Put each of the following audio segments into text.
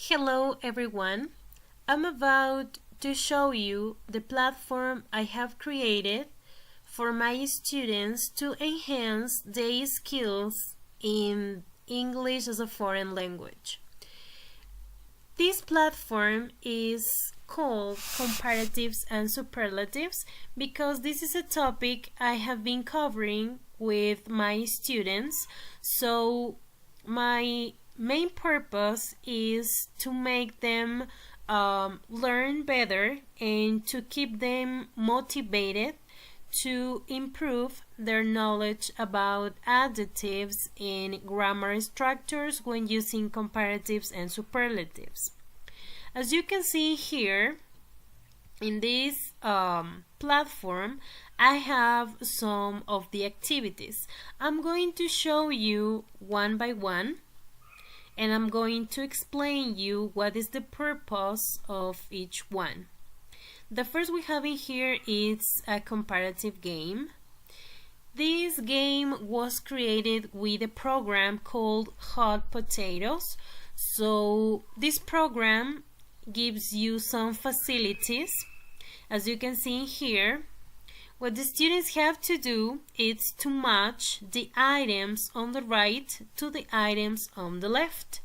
Hello everyone. I'm about to show you the platform I have created for my students to enhance their skills in English as a foreign language. This platform is called Comparatives and Superlatives because this is a topic I have been covering with my students. So my main purpose is to make them learn better and to keep them motivated to improve their knowledge about adjectives and grammar structures when using comparatives and superlatives. As you can see here in this platform, I have some of the activities. I'm going to show you one by one, and I'm going to explain you what is the purpose of each one. The first we have in here is a comparative game. This game was created with a program called Hot Potatoes. So this program gives you some facilities. As you can see here, what the students have to do is to match the items on the right to the items on the left.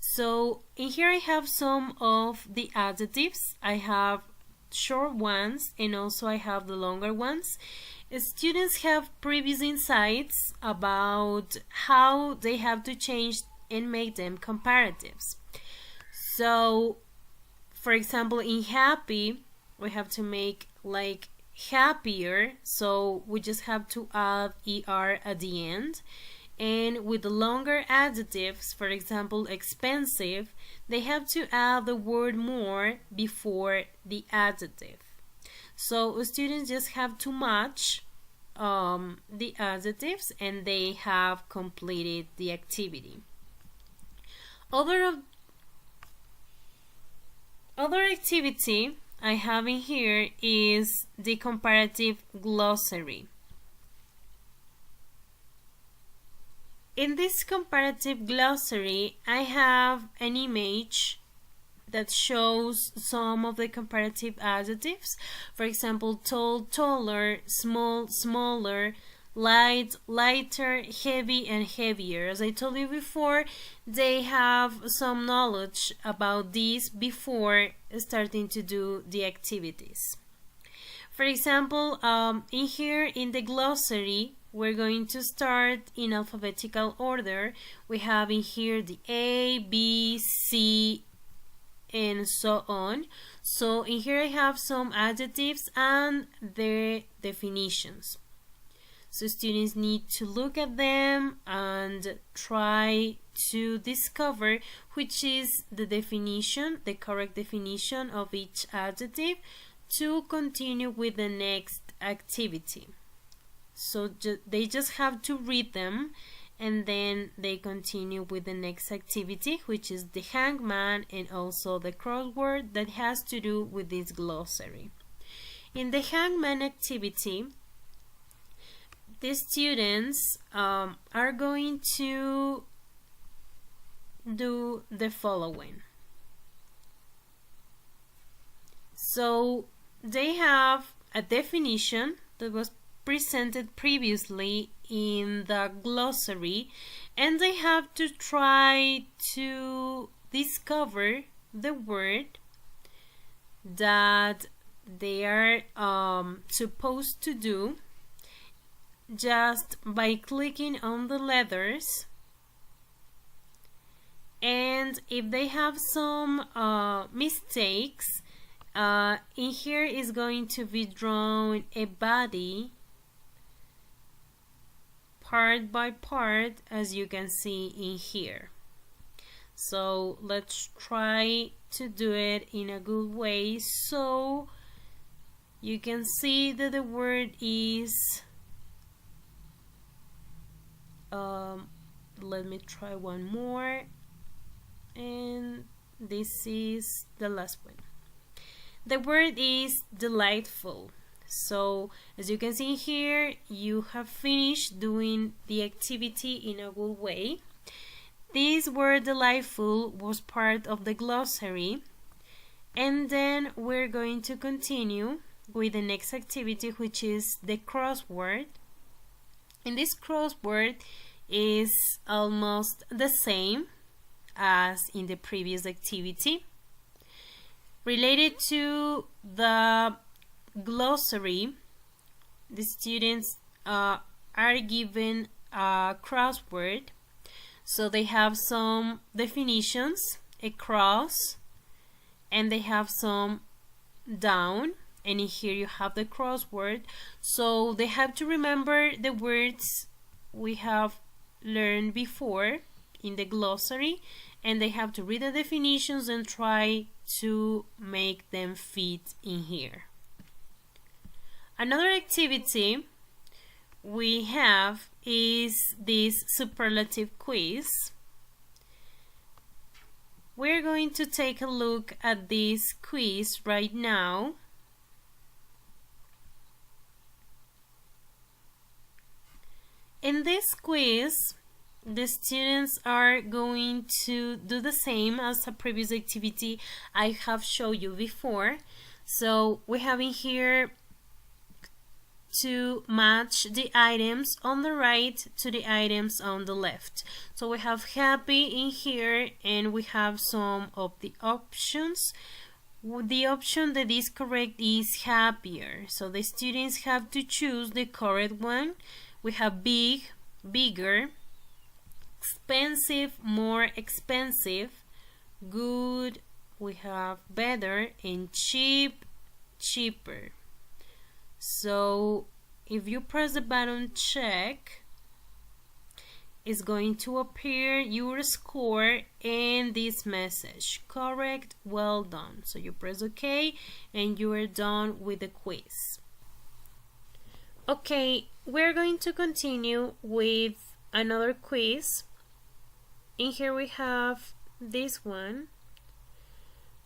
So in here I have some of the adjectives. I have short ones and also I have the longer ones. Students have previous insights about how they have to change and make them comparatives. So for example, in happy we have to make like happier, so we just have to add er at the end. And with the longer adjectives, for example expensive, they have to add the word more before the adjective. So students just have to match the adjectives and they have completed the activity. Other activity I have in here is the comparative glossary. In this comparative glossary, I have an image that shows some of the comparative adjectives. For example, tall, taller, small, smaller, light, lighter, heavy, and heavier. As I told you before, they have some knowledge about these before starting to do the activities. For example, in here in the glossary, we're going to start in alphabetical order. We have in here the A, B, C, and so on. So in here I have some adjectives and their definitions. So students need to look at them and try to discover which is the definition, the correct definition of each adjective to continue with the next activity. So they just have to read them and then they continue with the next activity, which is the hangman and also the crossword that has to do with this glossary. In the hangman activity, the students are going to do the following. So they have a definition that was presented previously in the glossary and they have to try to discover the word that they are supposed to do just by clicking on the letters. And if they have some mistakes, in here is going to be drawn a body part by part, as you can see in here. So let's try to do it in a good way so you can see that the word is let me try one more, and this is the last one. The word is delightful. So as you can see here, you have finished doing the activity in a good way. This word delightful was part of the glossary. And then we're going to continue with the next activity, which is the crossword. And this crossword is almost the same as in the previous activity. Related to the glossary, the students are given a crossword. So they have some definitions, a cross, and they have some down, and in here you have the crossword. So they have to remember the words we have learned before in the glossary, and they have to read the definitions and try to make them fit in here. Another activity we have is this superlative quiz. We're going to take a look at this quiz right now. In this quiz, the students are going to do the same as a previous activity I have shown you before. So we have in here to match the items on the right to the items on the left. So we have happy in here, and we have some of the options. The option that is correct is happier. So the students have to choose the correct one. We have big, bigger, expensive, more expensive, good, we have better, and cheap, cheaper. So if you press the button check, it's going to appear your score and this message: correct, well done. So you press OK and you are done with the quiz. Okay, we're going to continue with another quiz. In here we have this one.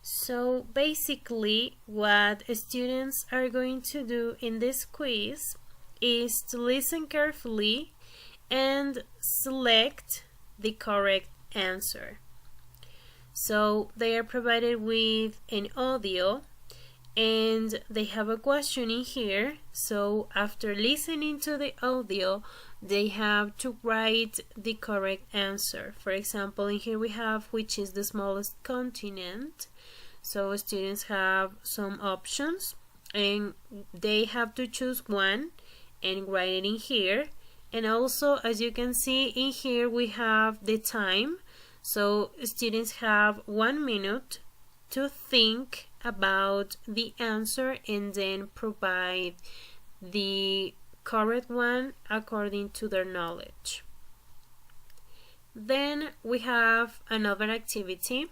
So basically what students are going to do in this quiz is to listen carefully and select the correct answer. So they are provided with an audio and they have a question in here. So after listening to the audio, they have to write the correct answer. For example, in here we have which is the smallest continent. So students have some options and they have to choose one and write it in here. And also, as you can see in here, we have the time. So students have 1 minute to think about the answer and then provide the correct one according to their knowledge. Then we have another activity.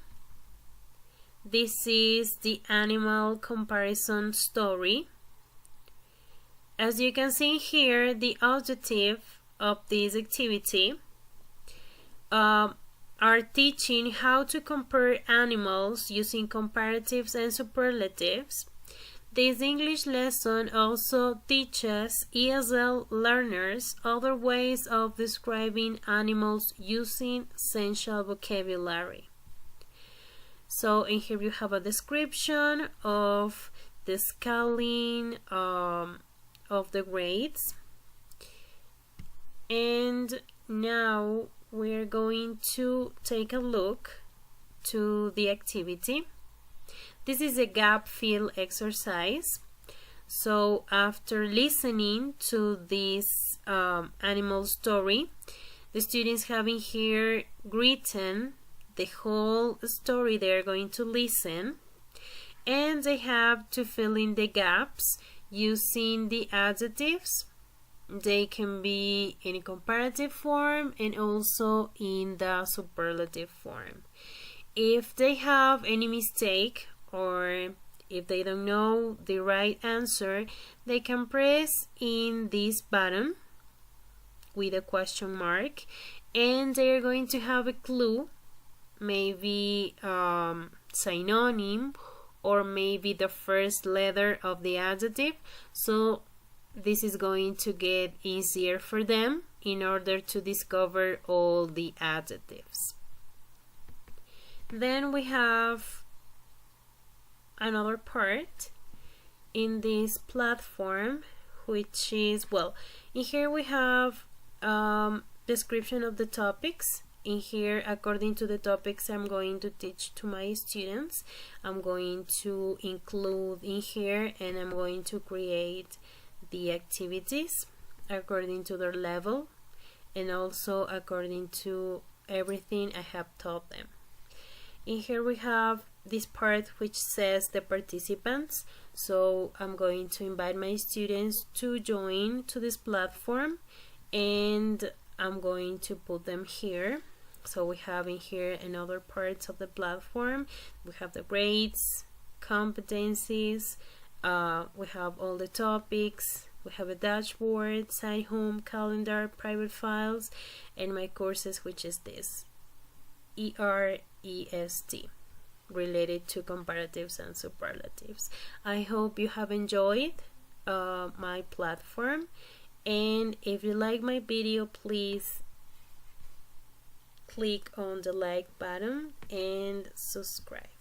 This is the animal comparison story. As you can see here, the objective of this activity are teaching how to compare animals using comparatives and superlatives. This English lesson also teaches ESL learners other ways of describing animals using essential vocabulary. So in here you have a description of the scaling of the grades. And now we're going to take a look to the activity. This is a gap fill exercise. So after listening to this animal story, the students have in here written the whole story they're going to listen, and they have to fill in the gaps using the adjectives. They can be in a comparative form and also in the superlative form. If they have any mistake or if they don't know the right answer, they can press in this button with a question mark and they're going to have a clue, maybe synonym or maybe the first letter of the adjective. So this is going to get easier for them in order to discover all the adjectives. Then we have another part in this platform, which is, well, in here we have description of the topics. In here, according to the topics I'm going to teach to my students, I'm going to include in here, and I'm going to create the activities according to their level and also according to everything I have taught them. In here we have this part which says the participants, so I'm going to invite my students to join to this platform, and I'm going to put them here. So we have in here another parts of the platform. We have the grades, competencies, we have all the topics, we have a dashboard, site home, calendar, private files, and my courses, which is this EREST, related to comparatives and superlatives. I hope you have enjoyed my platform, and if you like my video, please click on the like button and subscribe.